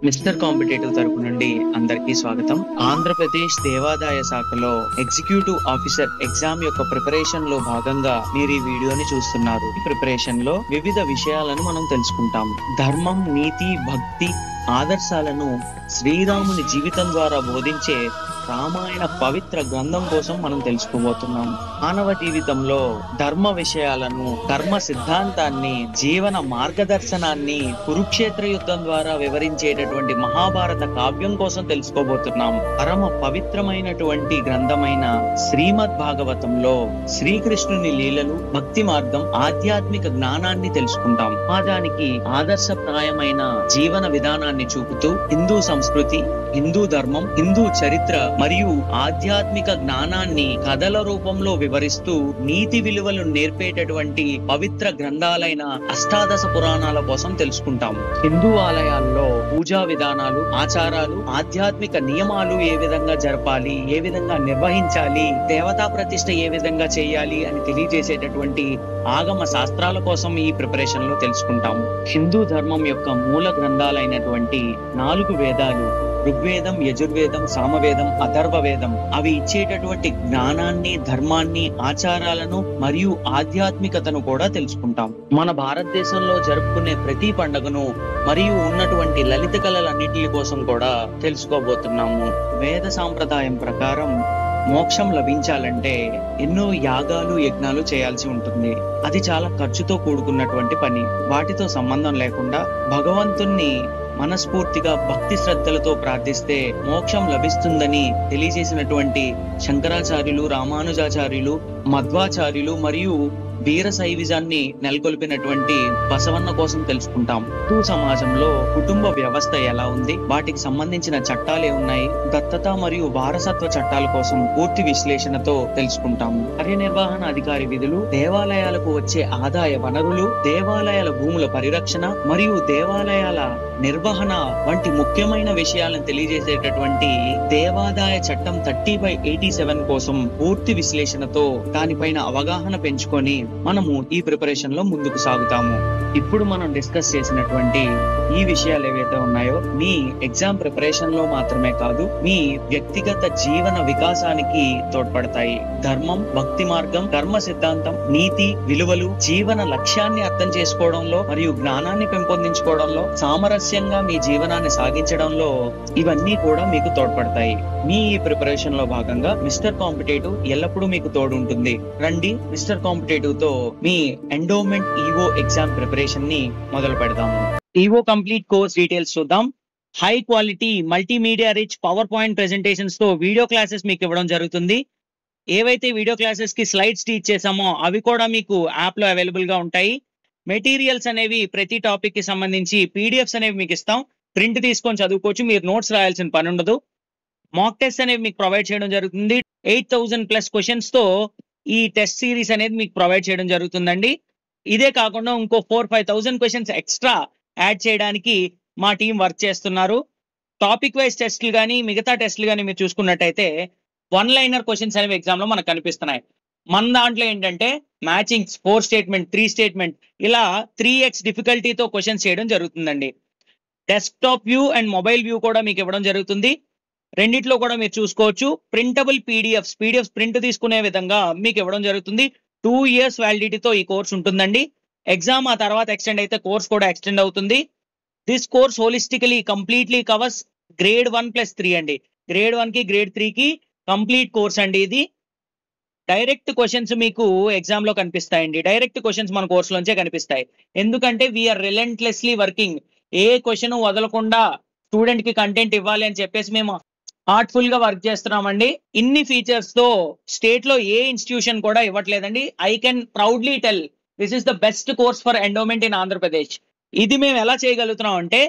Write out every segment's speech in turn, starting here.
Mister competitive తరపు నుండి అందరికీ స్వాగతం. ఆంధ్రప్రదేశ్ దేవాదాయ శాఖలో ఎగ్జిక్యూటివ్ ఆఫీసర్ ఎగ్జామ్ యొక్క ప్రిపరేషన్ లో భాగంగా మీరు ఈ వీడియోని చూస్తున్నారు. ఈ ప్రిపరేషన్ లో వివిధ విషయాలను మనం తెలుసుకుంటాం. ధర్మం, నీతి, భక్తి, ఆదర్శాలను శ్రీరాముని జీవితం ద్వారా బోధించే రామాయణ పవిత్ర గ్రంథం కోసం మనం తెలుసుకోబోతున్నాం. మానవ జీవితంలో ధర్మ విషయాలను, కర్మ సిద్ధాంతాన్ని, జీవన మార్గదర్శనాన్ని కురుక్షేత్ర యుద్ధం ద్వారా వివరించేటటువంటి మహాభారత కావ్యం కోసం తెలుసుకోబోతున్నాం. పరమ పవిత్రమైనటువంటి గ్రంథమైన శ్రీమద్ భాగవతంలో శ్రీకృష్ణుని లీలలు, భక్తి మార్గం, ఆధ్యాత్మిక జ్ఞానాన్ని తెలుసుకుంటాం. సమాజానికి ఆదర్శప్రాయమైన జీవన విధానాన్ని చూపుతూ హిందూ సంస్కృతి, హిందూ ధర్మం, హిందూ చరిత్ర మరియు ఆధ్యాత్మిక జ్ఞానాన్ని కథల రూపంలో వివరిస్తూ నీతి విలువలు నేర్పేటటువంటి పవిత్ర గ్రంథాలైన అష్టాదశ పురాణాల కోసం తెలుసుకుంటాం. హిందూ ఆలయాల్లో పూజా విధానాలు, ఆచారాలు, ఆధ్యాత్మిక నియమాలు ఏ విధంగా జరపాలి, ఏ విధంగా నిర్వహించాలి, దేవతా ప్రతిష్ఠ ఏ విధంగా చేయాలి అని తెలియజేసేటటువంటి ఆగమ శాస్త్రాల కోసం ఈ ప్రిపరేషన్ లో తెలుసుకుంటాం. హిందూ ధర్మం యొక్క మూల గ్రంథాలైనటువంటి 4 వేదాలు, ఋగ్వేదం, యజుర్వేదం, సామవేదం, అథర్వవేదం, అవి ఇచ్చేటటువంటి జ్ఞానాన్ని, ధర్మాన్ని, ఆచారాలను మరియు ఆధ్యాత్మికతను కూడా తెలుసుకుంటాం. మన భారతదేశంలో జరుపుకునే ప్రతి పండుగను మరియు ఉన్నటువంటి లలిత కళలన్నిటి కోసం కూడా తెలుసుకోబోతున్నాము. వేద సాంప్రదాయం ప్రకారం మోక్షం లభించాలంటే ఎన్నో యాగాలు, యజ్ఞాలు చేయాల్సి ఉంటుంది. అది చాలా ఖర్చుతో కూడుకున్నటువంటి పని. వాటితో సంబంధం లేకుండా భగవంతుణ్ణి మనస్ఫూర్తిగా భక్తి శ్రద్ధలతో ప్రార్థిస్తే మోక్షం లభిస్తుందని తెలియజేసినటువంటి శంకరాచార్యులు, రామానుజాచార్యులు, మధ్వాచార్యులు మరియు వీరశైవిజాన్ని నెలకొల్పినటువంటి బసవన్న కోసం తెలుసుకుంటాం. హిందూ సమాజంలో కుటుంబ వ్యవస్థ ఎలా ఉంది, వాటికి సంబంధించిన చట్టాలు ఉన్నాయి, దత్తత మరియు వారసత్వ చట్టాల కోసం పూర్తి విశ్లేషణతో తెలుసుకుంటాము. కార్యనిర్వహణ అధికారి విధులు, దేవాలయాలకు వచ్చే ఆదాయ వనరులు, దేవాలయాల భూముల పరిరక్షణ మరియు దేవాలయాల నిర్వహణ వంటి ముఖ్యమైన విషయాలను తెలియజేసేటటువంటి దేవాదాయ చట్టం 30/87 కోసం పూర్తి విశ్లేషణతో దానిపైన అవగాహన పెంచుకొని మనము ఈ ప్రిపరేషన్ లో ముందుకు సాగుతాము. ఇప్పుడు మనం డిస్కస్ చేసినటువంటి ఈ విషయాలు ఏవైతే ఉన్నాయో మీ ఎగ్జామ్ ప్రిపరేషన్ లో మాత్రమే కాదు, మీ వ్యక్తిగత జీవన వికాసానికి తోడ్పడతాయి. ధర్మం, భక్తి మార్గం, కర్మ సిద్ధాంతం, నీతి, విలువలు, జీవన లక్ష్యాన్ని అర్థం చేసుకోవడంలో మరియు జ్ఞానాన్ని పెంపొందించుకోవడంలో, సామరస్యంగా మీ జీవనాన్ని సాగించడంలో ఇవన్నీ కూడా మీకు తోడ్పడతాయి. మీ ఈ ప్రిపరేషన్ లో భాగంగా మిస్టర్ కాంపిటేటివ్ ఎల్లప్పుడూ మీకు తోడుంటుంది. రండి, మిస్టర్ కాంపిటేటివ్ తో మీ ఎండోమెంట్ ఈవో ఎగ్జామ్ ప్రిపరేషన్ ని మొదలు పెడదాము. ఈవో కంప్లీట్ కోర్స్ డీటెయిల్స్ చూద్దాం. High quality multimedia rich power point presentations తో వీడియో క్లాసెస్ మీకు ఇవ్వడం జరుగుతుంది. ఏవైతే వీడియో క్లాసెస్ కి స్లైడ్స్ టీచ్ చేసామో అవి కూడా మీకు యాప్ లో అవైలబుల్ గా ఉంటాయి. మెటీరియల్స్ అనేవి ప్రతి టాపిక్ కి సంబంధించి పీడిఎఫ్స్ అనేవి మీకు ఇస్తాం. ప్రింట్ తీసుకొని చదువుకోవచ్చు, మీరు నోట్స్ రాయాల్సిన పని ఉండదు. మాక్ టెస్ట్ అనేవి మీకు ప్రొవైడ్ చేయడం జరుగుతుంది. 8000+ క్వశ్చన్స్ తో ఈ టెస్ట్ సిరీస్ అనేది మీకు ప్రొవైడ్ చేయడం జరుగుతుందండి. ఇదే కాకుండా ఇంకో 4-5,000 క్వశ్చన్స్ ఎక్స్ట్రా యాడ్ చేయడానికి మా టీం వర్క్ చేస్తున్నారు. టాపిక్ వైజ్ టెస్ట్లు కానీ మిగతా టెస్ట్లు కానీ మీరు చూసుకున్నట్టయితే 1-లైనర్ క్వశ్చన్స్ అనేవి ఎగ్జామ్ లో మనకు కనిపిస్తున్నాయి. మన దాంట్లో ఏంటంటే మ్యాచింగ్ 4 స్టేట్మెంట్, 3 స్టేట్మెంట్ ఇలా 3x డిఫికల్టీతో క్వశ్చన్స్ చేయడం జరుగుతుందండి. Desktop view and mobile view కూడా మీకు ఇవ్వడం జరుగుతుంది. రెండిట్లో కూడా మీరు చూసుకోవచ్చు. ప్రింటబుల్ పీడిఎఫ్స్ ప్రింట్ తీసుకునే విధంగా మీకు ఇవ్వడం జరుగుతుంది. 2 years వ్యాలిడిటీతో ఈ కోర్స్ ఉంటుందండి. ఎగ్జామ్ ఆ తర్వాత ఎక్స్టెండ్ అయితే కోర్స్ కూడా ఎక్స్టెండ్ అవుతుంది. This course holistically completely covers grade 1+3 అండి. గ్రేడ్ 1 కి గ్రేడ్ 3 కి కంప్లీట్ కోర్స్ అండి ఇది. డైరెక్ట్ క్వశ్చన్స్ మీకు ఎగ్జామ్ లో కనిపిస్తాయండి. డైరెక్ట్ క్వశ్చన్స్ మన కోర్స్ లోంచే కనిపిస్తాయి. ఎందుకంటే వీఆర్ రిలెంట్లెస్లీ వర్కింగ్. ఏ క్వశ్చన్ వదలకుండా స్టూడెంట్ కి కంటెంట్ ఇవ్వాలి అని చెప్పేసి మేము హార్ట్ఫుల్ గా వర్క్ చేస్తున్నామండి. ఇన్ని ఫీచర్స్ తో స్టేట్ లో ఏ ఇన్స్టిట్యూషన్ కూడా ఇవ్వట్లేదండి. I can proudly tell this is the best course for endowment in Andhra Pradesh. ఇది మేము ఎలా చేయగలుగుతున్నాం అంటే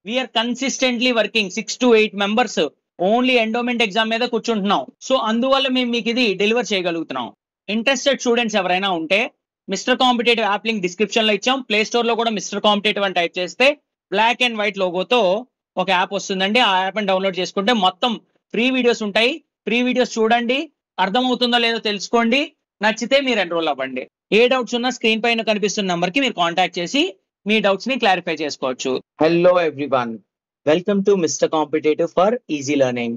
we are consistently working 6 to 8 members only endowment exam మీద కూర్చుంటున్నాం. సో అందువల్ల మేము మీకు ఇది డెలివర్ చేయగలుగుతున్నాం. ఇంట్రెస్టెడ్ స్టూడెంట్స్ ఎవరైనా ఉంటే mister competitive app link description లో ఇచ్చాం. ప్లే స్టోర్ లో కూడా మిస్టర్ కాంపిటేటివ్ అని టైప్ చేస్తే బ్లాక్ అండ్ వైట్ లోగోతో ఒక యాప్ వస్తుందండి. ఆ యాప్ ని డౌన్లోడ్ చేసుకుంటే మొత్తం ఫ్రీ వీడియోస్ ఉంటాయి. ఫ్రీ వీడియోస్ చూడండి, అర్థమవుతుందో లేదో తెలుసుకోండి, నచ్చితే మీరు ఎన్రోల్ అవ్వండి. ఏ డౌట్స్ ఉన్నా స్క్రీన్ పైన కనిపిస్తున్న నంబర్ కి మీరు కాంటాక్ట్ చేసి మీ డౌట్స్ ని క్లారిఫై చేసుకోవచ్చు. Hello everyone, welcome to mister competitive for easy learning.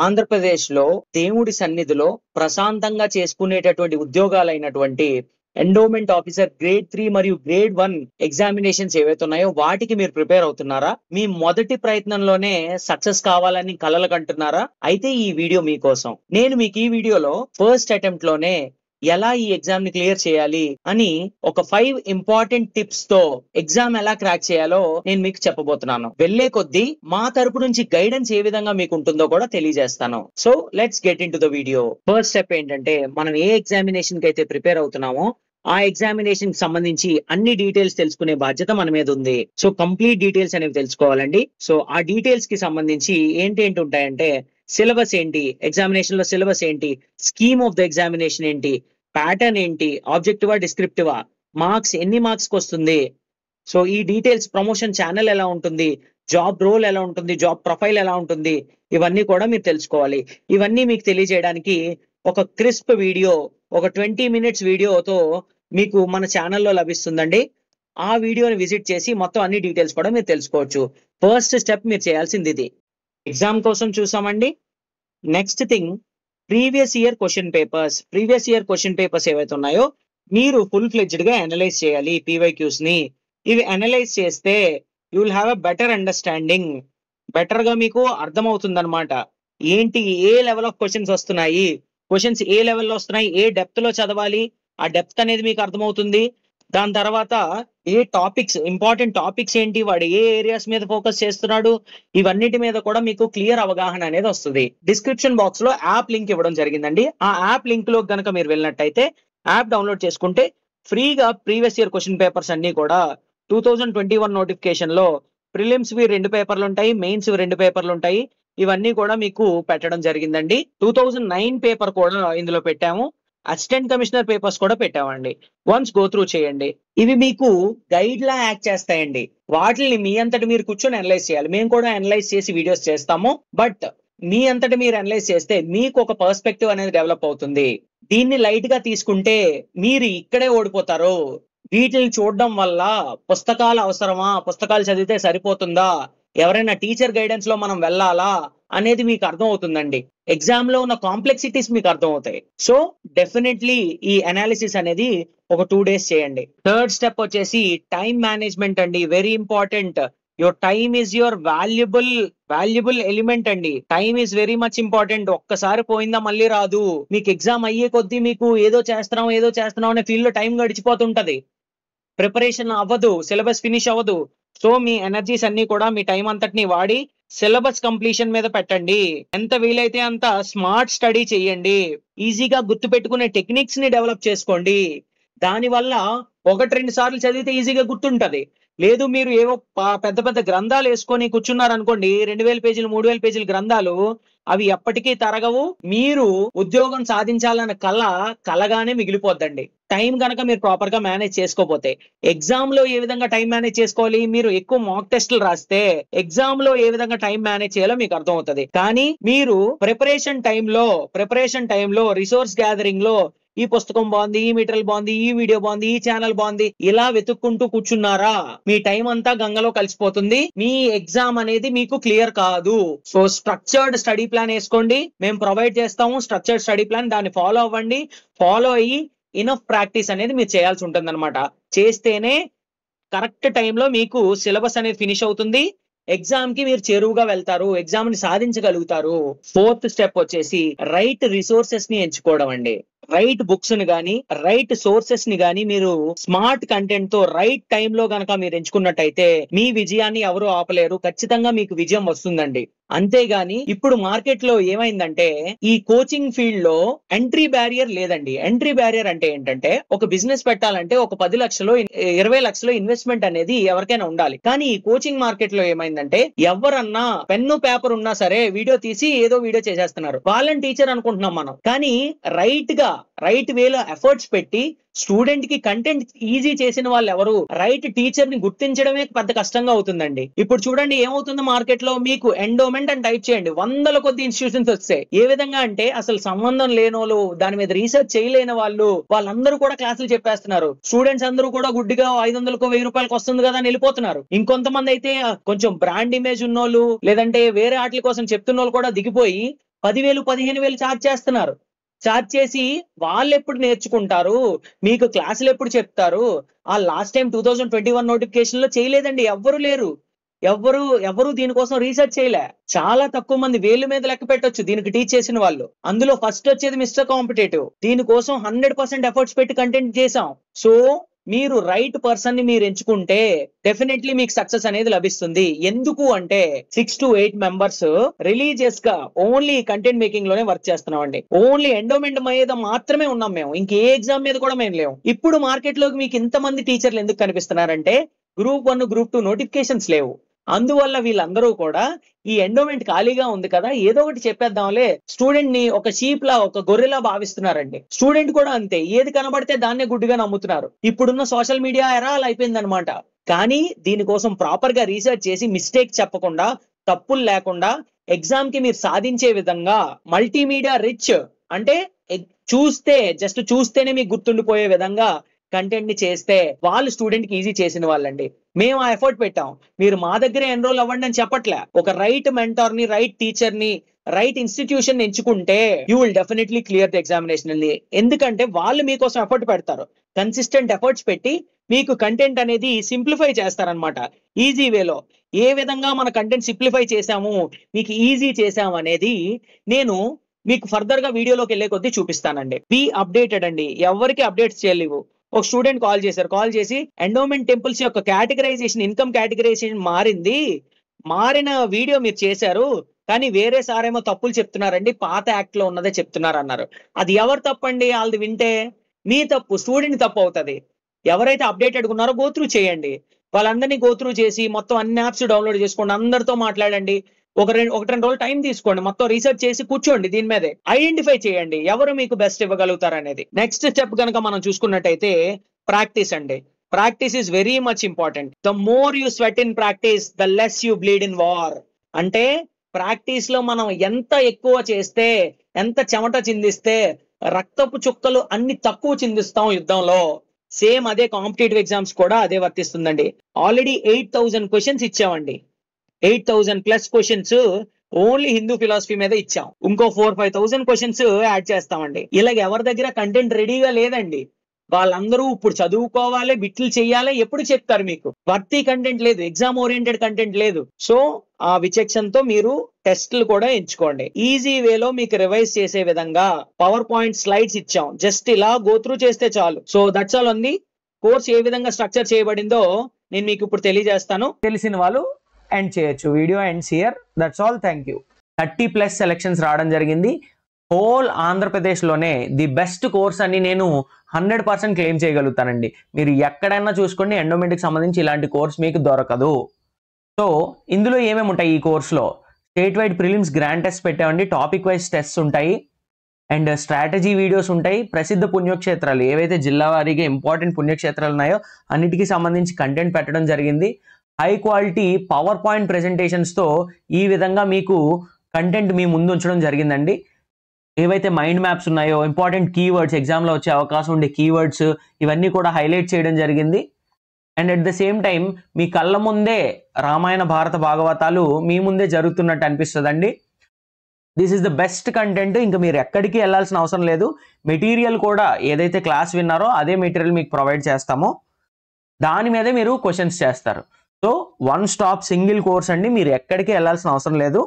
ఆంధ్రప్రదేశ్లో దేవుడి సన్నిధిలో ప్రశాంతంగా చేసుకునేటటువంటి ఉద్యోగాలైనటువంటి ఎండోమెంట్ ఆఫీసర్ గ్రేడ్ 3 మరియు గ్రేడ్ 1 ఎగ్జామినేషన్స్ ఏవైతే ఉన్నాయో వాటికి మీరు ప్రిపేర్ అవుతున్నారా? మీ మొదటి ప్రయత్నంలోనే సక్సెస్ కావాలని కలలు కంటున్నారా? అయితే ఈ వీడియో మీకోసం. నేను మీకు ఈ వీడియోలో ఫస్ట్ అటెంప్ట్ లోనే ఎలా ఈ ఎగ్జామ్ ని క్లియర్ చేయాలి అని ఒక 5 ఇంపార్టెంట్ టిప్స్ తో ఎగ్జామ్ ఎలా క్రాక్ చేయాలో నేను మీకు చెప్పబోతున్నాను. వెళ్లే కొద్దీ మా తరపు నుంచి గైడెన్స్ ఏ విధంగా మీకు ఉంటుందో కూడా తెలియజేస్తాను. So let's get in to the video. First step ఏంటంటే, మనం ఏ ఎగ్జామినేషన్ కి అయితే ప్రిపేర్ అవుతున్నామో ఆ ఎగ్జామినేషన్ కి సంబంధించి అన్ని డీటెయిల్స్ తెలుసుకునే బాధ్యత మన మీద ఉంది. సో కంప్లీట్ డీటెయిల్స్ అనేవి తెలుసుకోవాలండి. సో ఆ డీటెయిల్స్ కి సంబంధించి ఏంటి ఉంటాయంటే, సిలబస్ ఏంటి, ఎగ్జామినేషన్ లో సిలబస్ ఏంటి, స్కీమ్ ఆఫ్ ద ఎగ్జామినేషన్ ఏంటి, ప్యాటర్న్ ఏంటి, ఆబ్జెక్టివా డిస్క్రిప్టివా, మార్క్స్ ఎన్ని మార్క్స్ కి వస్తుంది, సో ఈ డీటెయిల్స్, ప్రమోషన్ ఛానల్ ఎలా ఉంటుంది, జాబ్ రోల్ ఎలా ఉంటుంది, జాబ్ ప్రొఫైల్ ఎలా ఉంటుంది, ఇవన్నీ కూడా మీరు తెలుసుకోవాలి. ఇవన్నీ మీకు తెలియజేయడానికి ఒక క్రిస్ప్ వీడియో, ఒక 20 మినిట్స్ వీడియోతో మీకు మన ఛానల్లో లభిస్తుందండి. ఆ వీడియోని విజిట్ చేసి మొత్తం అన్ని డీటెయిల్స్ కూడా మీరు తెలుసుకోవచ్చు. ఫస్ట్ స్టెప్ మీరు చేయాల్సింది ఇది. ఎగ్జామ్ కోసం చూసామండి. Next thing, previous year question papers ఏవైతే ఉన్నాయో మీరు ఫుల్ ఫ్లెడ్జ్డ్ గా అనలైజ్ చేయాలి. PYQs ని ఇవి అనలైజ్ చేస్తే you will have a better understanding. Better గా మీకు అర్థమవుతుంది అనమాట. ఏంటి, ఏ లెవెల్ ఆఫ్ క్వశ్చన్స్ వస్తున్నాయి, క్వశ్చన్స్ ఏ లెవెల్లో వస్తున్నాయి, ఏ డెప్త్ లో చదవాలి, ఆ డెప్త్ అనేది మీకు అర్థమవుతుంది. దాని తర్వాత ఏ టాపిక్స్, ఇంపార్టెంట్ టాపిక్స్ ఏంటి, వాడు ఏ ఏరియాస్ మీద ఫోకస్ చేస్తున్నాడు, ఇవన్నిటి మీద కూడా మీకు క్లియర్ అవగాహన అనేది వస్తుంది. డిస్క్రిప్షన్ బాక్స్ లో యాప్ లింక్ ఇవ్వడం జరిగిందండి. ఆ యాప్ లింక్ లో గనక మీరు వెళ్ళినట్టయితే, యాప్ డౌన్లోడ్ చేసుకుంటే ఫ్రీగా ప్రీవియస్ ఇయర్ క్వశ్చన్ పేపర్స్ అన్ని కూడా 2021 నోటిఫికేషన్ లో ప్రిలిమ్స్ వి 2 పేపర్లు ఉంటాయి, మెయిన్స్ 2 పేపర్లు ఉంటాయి. ఇవన్నీ కూడా మీకు పెట్టడం జరిగిందండి. 2009 పేపర్ కూడా ఇందులో పెట్టాము. అసిస్టెంట్ కమిషనర్ పేపర్స్ కూడా పెట్టామండి. వన్స్ గో త్రూ చేయండి. ఇవి మీకు గైడ్ లా యాక్ట్ చేస్తాయండి. వాటిని మీ అంతటి మీరు కూర్చొని అనలైజ్ చేయాలి. మేము కూడా అనలైజ్ చేసి వీడియోస్ చేస్తాము. బట్ మీ అంతటి మీరు అనలైజ్ చేస్తే మీకు ఒక పర్స్పెక్టివ్ అనేది డెవలప్ అవుతుంది. దీన్ని లైట్ గా తీసుకుంటే మీరు ఇక్కడే ఓడిపోతారు. వీటిని చూడడం వల్ల పుస్తకాలు అవసరమా, పుస్తకాలు చదివితే సరిపోతుందా, ఎవరైనా టీచర్ గైడెన్స్ లో మనం వెళ్ళాలా అనేది మీకు అర్థం అవుతుందండి. ఎగ్జామ్ లో ఉన్న కాంప్లెక్సిటీస్ మీకు అర్థం అవుతాయి. సో డెఫినెట్లీ ఈ అనాలిసిస్ అనేది ఒక 2 days చేయండి. థర్డ్ స్టెప్ వచ్చేసి టైం మేనేజ్మెంట్ అండి. Very important. Your time is your valuable element అండి. Time is very much important. ఒక్కసారి పోయిందా మళ్ళీ రాదు. మీకు ఎగ్జామ్ అయ్యే కొద్దీ మీకు ఏదో చేస్తున్నాం అనే ఫీల్ లో టైం గడిచిపోతుంటది. ప్రిపరేషన్ అవ్వదు, సిలబస్ ఫినిష్ అవ్వదు. సో మీ ఎనర్జీస్ అన్ని కూడా మీ టైం అంతటిని వాడి సిలబస్ కంప్లీషన్ మీద పెట్టండి. ఎంత వీలైతే అంత స్మార్ట్ స్టడీ చేయండి. ఈజీగా గుర్తు పెట్టుకునే టెక్నిక్స్ ని డెవలప్ చేసుకోండి. దానివల్ల 1-2 సార్లు చదివితే ఈజీగా గుర్తుంటది. లేదు మీరు ఏవో పెద్ద పెద్ద గ్రంథాలు వేసుకొని కూర్చున్నారనుకోండి, 2000 పేజీలు 3000 పేజీల గ్రంథాలు, అవి ఎప్పటికీ తరగవు. మీరు ఉద్యోగం సాధించాలన్న కలగానే మిగిలిపోద్దండి. టైం కనుక మీరు ప్రాపర్ గా మేనేజ్ చేసుకోకపోతే. ఎగ్జామ్ లో ఏ విధంగా టైం మేనేజ్ చేసుకోవాలి, మీరు ఎక్కువ మాక్ టెస్టులు రాస్తే ఎగ్జామ్ లో ఏ విధంగా టైం మేనేజ్ చేయాలో మీకు అర్థం అవుతుంది. కానీ మీరు ప్రిపరేషన్ టైంలో రిసోర్స్ గ్యాదరింగ్ లో ఈ పుస్తకం బాగుంది, ఈ మెటీరియల్ బాగుంది, ఈ వీడియో బాగుంది, ఈ ఛానల్ బాగుంది, ఇలా వెతుక్కుంటూ కూర్చున్నారా, మీ టైం అంతా గంగలో కలిసిపోతుంది. మీ ఎగ్జామ్ అనేది మీకు క్లియర్ కాదు. సో స్ట్రక్చర్డ్ స్టడీ ప్లాన్ వేసుకోండి. మేము ప్రొవైడ్ చేస్తాము స్ట్రక్చర్డ్ స్టడీ ప్లాన్. దాన్ని ఫాలో అవ్వండి. ఫాలో అయ్యి ఇనఫ్ ప్రాక్టీస్ అనేది మీరు చేయాల్సి ఉంటుంది అనమాట. చేస్తేనే కరెక్ట్ టైంలో మీకు సిలబస్ అనేది ఫినిష్ అవుతుంది. ఎగ్జామ్ కి మీరు చేరువుగా వెళ్తారు, ఎగ్జామ్ ని సాధించగలుగుతారు. ఫోర్త్ స్టెప్ వచ్చేసి రైట్ రిసోర్సెస్ ని ఎంచుకోవడం అండి. రైట్ బుక్స్ ని గానీ, రైట్ సోర్సెస్ ని గానీ మీరు స్మార్ట్ కంటెంట్ తో రైట్ టైం లో గనక మీరు ఎంచుకున్నట్టయితే మీ విజయాన్ని ఎవరు ఆపలేరు. ఖచ్చితంగా మీకు విజయం వస్తుందండి. అంతేగాని ఇప్పుడు మార్కెట్ లో ఏమైందంటే, ఈ కోచింగ్ ఫీల్డ్ లో ఎంట్రీ బ్యారియర్ లేదండి. ఎంట్రీ బ్యారియర్ అంటే ఏంటంటే, ఒక బిజినెస్ పెట్టాలంటే ఒక 10 లక్షలు 20 లక్షలు ఇన్వెస్ట్మెంట్ అనేది ఎవరికైనా ఉండాలి. కానీ ఈ కోచింగ్ మార్కెట్ లో ఏమైందంటే, ఎవరన్నా పెన్ను పేపర్ ఉన్నా సరే వీడియో తీసి ఏదో వీడియో చేసేస్తున్నారు. వాళ్ళని టీచర్ అనుకుంటున్నాం మనం. కానీ రైట్ వేలో ఎఫర్ట్స్ పెట్టి స్టూడెంట్ కి కంటెంట్ ఈజీ చేసిన వాళ్ళు ఎవరు, రైట్ టీచర్ ని గుర్తించడమే పెద్ద కష్టంగా అవుతుందండి. ఇప్పుడు చూడండి ఏమవుతుంది మార్కెట్ లో, మీకు ఎండోమెంట్ అని టైప్ చేయండి, వందల కొద్ది ఇన్స్టిట్యూషన్స్ వస్తాయి. ఏ విధంగా అంటే అసలు సంబంధం లేనోళ్ళు, దాని మీద రీసెర్చ్ చేయలేని వాళ్ళందరూ కూడా క్లాసులు చెప్పేస్తున్నారు. స్టూడెంట్స్ అందరూ కూడా గుడ్డిగా 500కు 1000 రూపాయలకు వస్తుంది కదా అని వెళ్ళిపోతున్నారు. ఇంకొంతమంది అయితే కొంచెం బ్రాండ్ ఇమేజ్ ఉన్నోళ్ళు, లేదంటే వేరే వాటి కోసం చెప్తున్న వాళ్ళు కూడా దిగిపోయి 10,000 15,000 ఛార్జ్ చేస్తున్నారు. ఛార్జ్ చేసి వాళ్ళు ఎప్పుడు నేర్చుకుంటారు, మీకు క్లాసులు ఎప్పుడు చెప్తారు? ఆ లాస్ట్ టైం 2021 నోటిఫికేషన్ లో చేయలేదండి, ఎవ్వరు లేరు. ఎవరు దీనికోసం రీసెర్చ్ చేయలే. చాలా తక్కువ మంది, వేలు మీద లెక్క పెట్టొచ్చు దీనికి టీచ్ చేసిన వాళ్ళు. అందులో ఫస్ట్ వచ్చేది మిస్టర్ కాంపిటేటివ్. దీనికోసం 100% ఎఫర్ట్స్ పెట్టి కంటెంట్ చేసాం. సో మీరు రైట్ పర్సన్ ని మీరు ఎంచుకుంటే డెఫినెట్లీ మీకు సక్సెస్ అనేది లభిస్తుంది. ఎందుకు అంటే 6 to 8 మెంబర్స్ రిలీజియస్ గా ఓన్లీ కంటెంట్ మేకింగ్ లోనే వర్క్ చేస్తున్నాం అండి. ఓన్లీ ఎండోమెంట్ మీద మాత్రమే ఉన్నాం మేము, ఇంకే ఎగ్జామ్ మీద కూడా మేము లేవు. ఇప్పుడు మార్కెట్ లోకి మీకు ఇంతమంది టీచర్లు ఎందుకు కనిపిస్తున్నారంటే గ్రూప్ 1 గ్రూప్ 2 నోటిఫికేషన్స్ లేవు. అందువల్ల వీళ్ళందరూ కూడా ఈ ఎండోమెంట్ ఖాళీగా ఉంది కదా, ఏదో ఒకటి చెప్పేద్దాంలే, స్టూడెంట్ ని ఒక షీప్ లా, ఒక గొర్రెలా భావిస్తున్నారండి. స్టూడెంట్ కూడా అంతే, ఏది కనబడితే దాన్నే గుడ్డిగా నమ్ముతున్నారు. ఇప్పుడున్న సోషల్ మీడియా ఎరా అలా అయిపోయిందనమాట. కానీ దీనికోసం ప్రాపర్ గా రీసెర్చ్ చేసి మిస్టేక్ చెప్పకుండా, తప్పులు లేకుండా ఎగ్జామ్ కి మీరు సాధించే విధంగా మల్టీమీడియా రిచ్ అంటే జస్ట్ చూస్తేనే మీకు గుర్తుండిపోయే విధంగా కంటెంట్ ని చేస్తే వాళ్ళు స్టూడెంట్ కి ఈజీ చేసిన వాళ్ళండి. మేము ఆ ఎఫర్ట్ పెట్టాం. మీరు మా దగ్గరే ఎన్రోల్ అవ్వండి అని చెప్పట్లే. ఒక రైట్ మెంటార్ ని, రైట్ టీచర్ ని, రైట్ ఇన్స్టిట్యూషన్ ఎంచుకుంటే you will definitely clear the examination. ఎందుకంటే వాళ్ళు మీకోసం ఎఫర్ట్ పెడతారు. కన్సిస్టెంట్ ఎఫర్ట్స్ పెట్టి మీకు కంటెంట్ అనేది సింప్లిఫై చేస్తారనమాట. ఈజీ వేలో ఏ విధంగా మన కంటెంట్ సింప్లిఫై చేసాము, మీకు ఈజీ చేసాము అనేది నేను మీకు ఫర్దర్ గా వీడియోలోకి వెళ్లే కొద్దీ చూపిస్తానండి. బీ అప్డేటెడ్ అండి, ఎవరికి అప్డేట్స్ చేయలేవు. ఒక స్టూడెంట్ కాల్ చేసి ఎండోమెంట్ టెంపుల్స్ యొక్క కేటగరైజేషన్, ఇన్కమ్ కేటగరైజేషన్ మారిన వీడియో మీరు చేశారు, కానీ వేరే సారేమో తప్పులు చెప్తున్నారండి, పాత యాక్ట్ లో ఉన్నదే చెప్తున్నారు అన్నారు. అది ఎవరు తప్పండి? వాళ్ళది వింటే మీ తప్పు, స్టూడెంట్ తప్పు అవుతుంది. ఎవరైతే అప్డేటెడ్ ఉన్నారో గోత్రూ చేయండి. వాళ్ళందరినీ గోత్రూ చేసి మొత్తం అన్ని యాప్స్ డౌన్లోడ్ చేసుకోండి, అందరితో మాట్లాడండి. ఒక 2 రోజులు టైం తీసుకోండి, మొత్తం రీసెర్చ్ చేసి కూర్చోండి, దీని మీదే ఐడెంటిఫై చేయండి ఎవరు మీకు బెస్ట్ ఇవ్వగలుగుతారు అనేది. నెక్స్ట్ స్టెప్ కనుక మనం చూసుకున్నట్టయితే ప్రాక్టీస్ అండి. Practice is very much important. The more you sweat in practice, the less you bleed in war. అంటే ప్రాక్టీస్ లో మనం ఎంత ఎక్కువ చేస్తే, ఎంత చెమట చిందిస్తే రక్తపు చుక్కలు అన్ని తక్కువ చిందిస్తాం యుద్ధంలో. సేమ్ అదే కాంపిటేటివ్ ఎగ్జామ్స్ కూడా అదే వర్తిస్తుందండి. ఆల్రెడీ 8,000 క్వశ్చన్స్ ఇచ్చామండి. 8,000+ క్వశ్చన్స్ ఓన్లీ హిందూ ఫిలాసఫీ మీద ఇచ్చాం. ఇంకో 4-5,000 క్వశ్చన్స్ యాడ్ చేస్తామండి. ఇలాగ ఎవరి దగ్గర కంటెంట్ రెడీగా లేదండి. వాళ్ళందరూ ఇప్పుడు చదువుకోవాలి, బిట్లు చెయ్యాలి, ఎప్పుడు చెప్తారు మీకు? వర్తీ కంటెంట్ లేదు, ఎగ్జామ్ ఓరియంటెడ్ కంటెంట్ లేదు. సో ఆ విచక్షణతో మీరు టెస్ట్లు కూడా ఎంచుకోండి. ఈజీ వేలో మీకు రివైజ్ చేసే విధంగా పవర్ పాయింట్ స్లైడ్స్ ఇచ్చాం. జస్ట్ ఇలా గోత్రూ చేస్తే చాలు. సో దట్స్ ఆల్ ఉంది. కోర్స్ ఏ విధంగా స్ట్రక్చర్ చేయబడిందో నేను మీకు ఇప్పుడు తెలియజేస్తాను. తెలిసిన వాళ్ళు ఎండ్ చేయొచ్చు. Video ends here. That's all. Thank you. 30+ selections రావడం జరిగింది. హోల్ ఆంధ్రప్రదేశ్లోనే ది బెస్ట్ కోర్స్ అని నేను 100% క్లెయిమ్ చేయగలుగుతానండి. మీరు ఎక్కడైనా చూసుకోండి, ఎండోమెంట్కి సంబంధించి ఇలాంటి కోర్స్ మీకు దొరకదు. సో ఇందులో ఏమేమి ఉంటాయి? ఈ కోర్సులో state wide prelims grand test పెట్టామండి. టాపిక్ వైజ్ టెస్ట్స్ ఉంటాయి అండ్ స్ట్రాటజీ వీడియోస్ ఉంటాయి. ప్రసిద్ధ పుణ్యక్షేత్రాలు, ఏవైతే జిల్లా వారీగా ఇంపార్టెంట్ పుణ్యక్షేత్రాలు ఉన్నాయో అన్నిటికీ సంబంధించి కంటెంట్ పెట్టడం జరిగింది. హై క్వాలిటీ పవర్ పాయింట్ ప్రెజెంటేషన్స్తో ఈ విధంగా మీకు కంటెంట్ మీ ముందు ఉంచడం జరిగిందండి. ఏవైతే మైండ్ మ్యాప్స్ ఉన్నాయో, ఇంపార్టెంట్ కీవర్డ్స్, ఎగ్జామ్లో వచ్చే అవకాశం ఉండే కీవర్డ్స్, ఇవన్నీ కూడా హైలైట్ చేయడం జరిగింది. And at the same time మీ కళ్ళ ముందే రామాయణ భారత భాగవతాలు మీ ముందే జరుగుతున్నట్టు అనిపిస్తుందండి. This is the best content. ఇంకా మీరు ఎక్కడికి వెళ్ళాల్సిన అవసరం లేదు. మెటీరియల్ కూడా ఏదైతే క్లాస్ విన్నారో అదే మెటీరియల్ మీకు ప్రొవైడ్ చేస్తామో దాని మీదే మీరు క్వశ్చన్స్ చేస్తారు. సో 1 స్టాప్ సింగిల్ కోర్స్ అండి. మీరు ఎక్కడికి వెళ్ళాల్సిన అవసరం లేదు.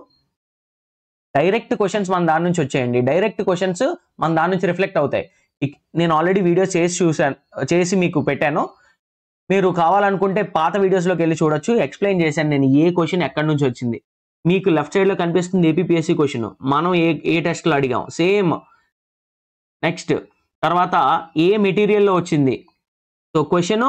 డైరెక్ట్ క్వశ్చన్స్ మన దాని నుంచి వచ్చేయండి. డైరెక్ట్ క్వశ్చన్స్ మన దాని నుంచి రిఫ్లెక్ట్ అవుతాయి. నేను ఆల్రెడీ వీడియోస్ చేసి మీకు పెట్టాను. మీరు కావాలనుకుంటే పాత వీడియోస్లోకి వెళ్ళి చూడొచ్చు. ఎక్స్ప్లెయిన్ చేశాను నేను ఏ క్వశ్చన్ ఎక్కడి నుంచి వచ్చింది. మీకు లెఫ్ట్ సైడ్లో కనిపిస్తుంది ఏపీపీఎస్సీ క్వశ్చన్, మనం ఏ టెస్ట్లో అడిగాం సేమ్. నెక్స్ట్ తర్వాత ఏ మెటీరియల్లో వచ్చింది. సో క్వశ్చన్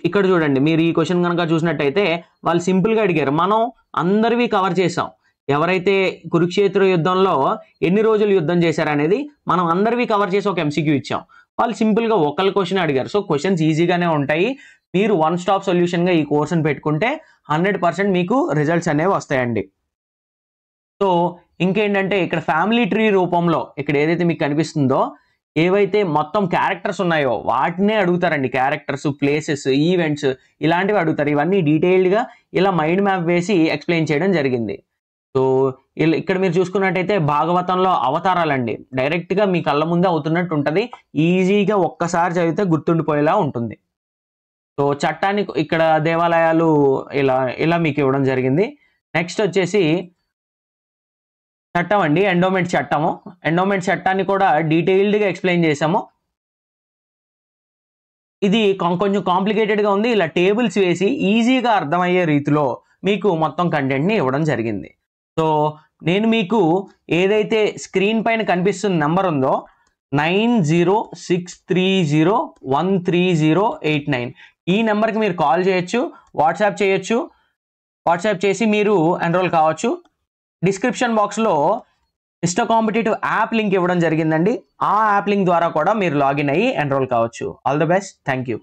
ఇక్కడ చూడండి. మీరు ఈ క్వశ్చన్ కనుక చూసినట్టయితే వాళ్ళు సింపుల్గా అడిగారు, మనం అందరివి కవర్ చేసాం. ఎవరైతే కురుక్షేత్ర యుద్ధంలో ఎన్ని రోజులు యుద్ధం చేశారనేది మనం అందరివి కవర్ చేసి ఒక ఎంసీక్యూ ఇచ్చాం. వాళ్ళు సింపుల్గా ఒకళ్ళ క్వశ్చన్ అడిగారు. సో క్వశ్చన్స్ ఈజీగానే ఉంటాయి. మీరు వన్ స్టాప్ సొల్యూషన్గా ఈ కోర్సును పెట్టుకుంటే 100% మీకు రిజల్ట్స్ అనేవి వస్తాయండి. సో ఇంకేంటంటే ఇక్కడ ఫ్యామిలీ ట్రీ రూపంలో ఇక్కడ ఏదైతే మీకు కనిపిస్తుందో ఏవైతే మొత్తం క్యారెక్టర్స్ ఉన్నాయో వాటినే అడుగుతారండి. క్యారెక్టర్స్, ప్లేసెస్, ఈవెంట్స్ ఇలాంటివి అడుగుతారు. ఇవన్నీ డీటెయిల్డ్గా ఇలా మైండ్ మ్యాప్ వేసి ఎక్స్ప్లెయిన్ చేయడం జరిగింది. సో ఇక్కడ మీరు చూసుకున్నట్టయితే భాగవతంలో అవతారాలండి. డైరెక్ట్గా మీ కళ్ళ ముందే అవుతున్నట్టు ఉంటుంది. ఈజీగా ఒక్కసారి చదివితే గుర్తుండిపోయేలా ఉంటుంది. సో చట్టాన్ని ఇక్కడ దేవాలయాలు ఇలా మీకు ఇవ్వడం జరిగింది. నెక్స్ట్ వచ్చేసి చట్టం అండి, ఎండోమెంట్ చట్టము. ఎండోమెంట్ చట్టాన్ని కూడా డీటెయిల్డ్గా ఎక్స్ప్లెయిన్ చేసాము. ఇది కొంచెం కాంప్లికేటెడ్గా ఉంది. ఇలా టేబుల్స్ వేసి ఈజీగా అర్థమయ్యే రీతిలో మీకు మొత్తం కంటెంట్ని ఇవ్వడం జరిగింది. సో నేను మీకు ఏదైతే స్క్రీన్ పైన కనిపిస్తున్న నెంబర్ ఉందో 9063013089 ఈ నెంబర్కి మీరు కాల్ చేయొచ్చు, వాట్సాప్ చేయొచ్చు. వాట్సాప్ చేసి మీరు ఎన్రోల్ కావచ్చు. డిస్క్రిప్షన్ బాక్స్లో మిస్టర్ కాంపిటేటివ్ యాప్ లింక్ ఇవ్వడం జరిగిందండి. ఆ యాప్ లింక్ ద్వారా కూడా మీరు లాగిన్ అయ్యి ఎన్రోల్ కావచ్చు. All the best. Thank you.